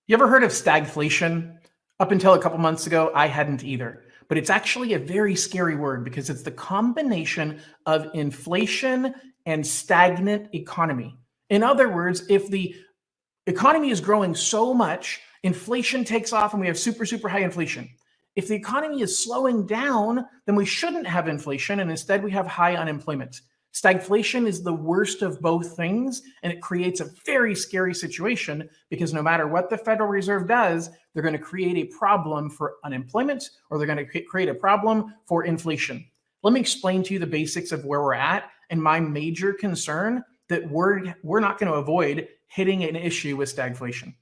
You ever heard of stagflation? Up until a couple months ago, I hadn't either. But it's actually a very scary word because it's the combination of inflation and stagnant economy. In other words, if the economy is growing so much, inflation takes off and we have super, super high inflation. If the economy is slowing down, then we shouldn't have inflation and instead we have high unemployment. Stagflation is the worst of both things, and it creates a very scary situation because no matter what the Federal Reserve does, they're going to create a problem for unemployment or they're going to create a problem for inflation. Let me explain to you the basics of where we're at and my major concern that we're not going to avoid hitting an issue with stagflation.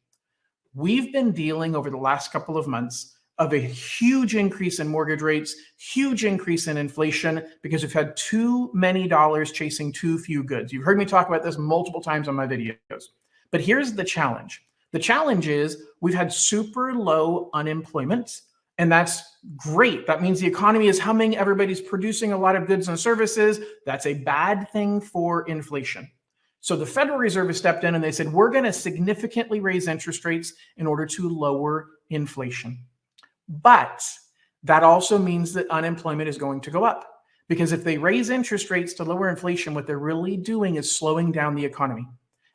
We've been dealing over the last couple of months of a huge increase in mortgage rates, huge increase in inflation, because we've had too many dollars chasing too few goods. You've heard me talk about this multiple times on my videos. But here's the challenge. The challenge is we've had super low unemployment, and that's great. That means the economy is humming, everybody's producing a lot of goods and services. That's a bad thing for inflation. So the Federal Reserve has stepped in and they said, we're going to significantly raise interest rates in order to lower inflation. But that also means that unemployment is going to go up, because if they raise interest rates to lower inflation, what they're really doing is slowing down the economy.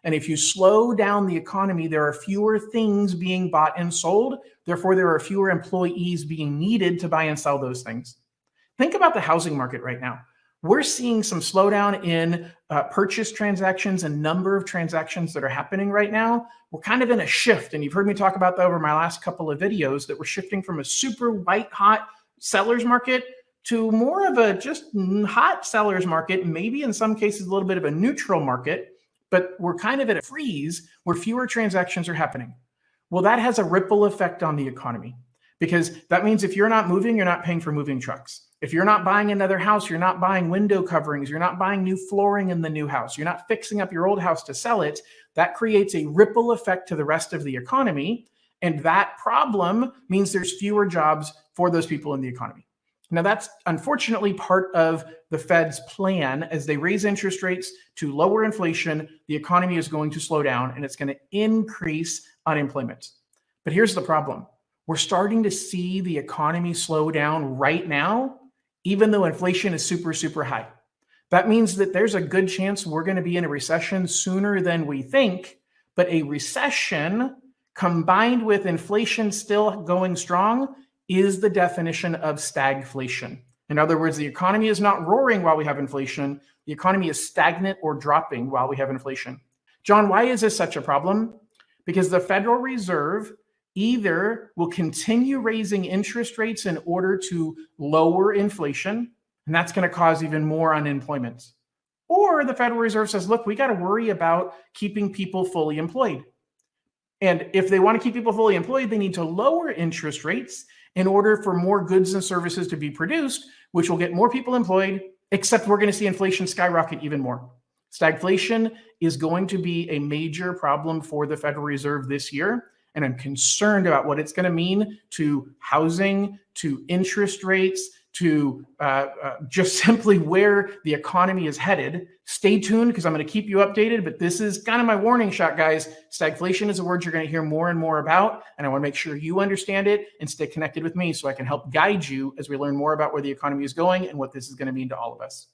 And if you slow down the economy, there are fewer things being bought and sold. Therefore, there are fewer employees being needed to buy and sell those things. Think about the housing market right now. We're seeing some slowdown in purchase transactions and number of transactions that are happening right now. We're kind of in a shift, and you've heard me talk about that over my last couple of videos, that we're shifting from a super white hot seller's market to more of a just hot seller's market, maybe in some cases a little bit of a neutral market, but we're kind of at a freeze where fewer transactions are happening. Well, that has a ripple effect on the economy, because that means if you're not moving, you're not paying for moving trucks. If you're not buying another house, you're not buying window coverings, you're not buying new flooring in the new house, you're not fixing up your old house to sell it, that creates a ripple effect to the rest of the economy. And that problem means there's fewer jobs for those people in the economy. Now, that's unfortunately part of the Fed's plan. As they raise interest rates to lower inflation, the economy is going to slow down and it's going to increase unemployment. But here's the problem. We're starting to see the economy slow down right now, even though inflation is super, super high. That means that there's a good chance we're going to be in a recession sooner than we think, but a recession combined with inflation still going strong is the definition of stagflation. In other words, the economy is not roaring while we have inflation. The economy is stagnant or dropping while we have inflation. John, why is this such a problem? Because the Federal Reserve either will continue raising interest rates in order to lower inflation, and that's going to cause even more unemployment. Or the Federal Reserve says, look, we got to worry about keeping people fully employed. And if they want to keep people fully employed, they need to lower interest rates in order for more goods and services to be produced, which will get more people employed, except we're going to see inflation skyrocket even more. Stagflation is going to be a major problem for the Federal Reserve this year. And I'm concerned about what it's going to mean to housing, to interest rates, to just simply where the economy is headed. Stay tuned because I'm going to keep you updated, but this is kind of my warning shot, guys. Stagflation is a word you're going to hear more and more about, and I want to make sure you understand it and stay connected with me so I can help guide you as we learn more about where the economy is going and what this is going to mean to all of us.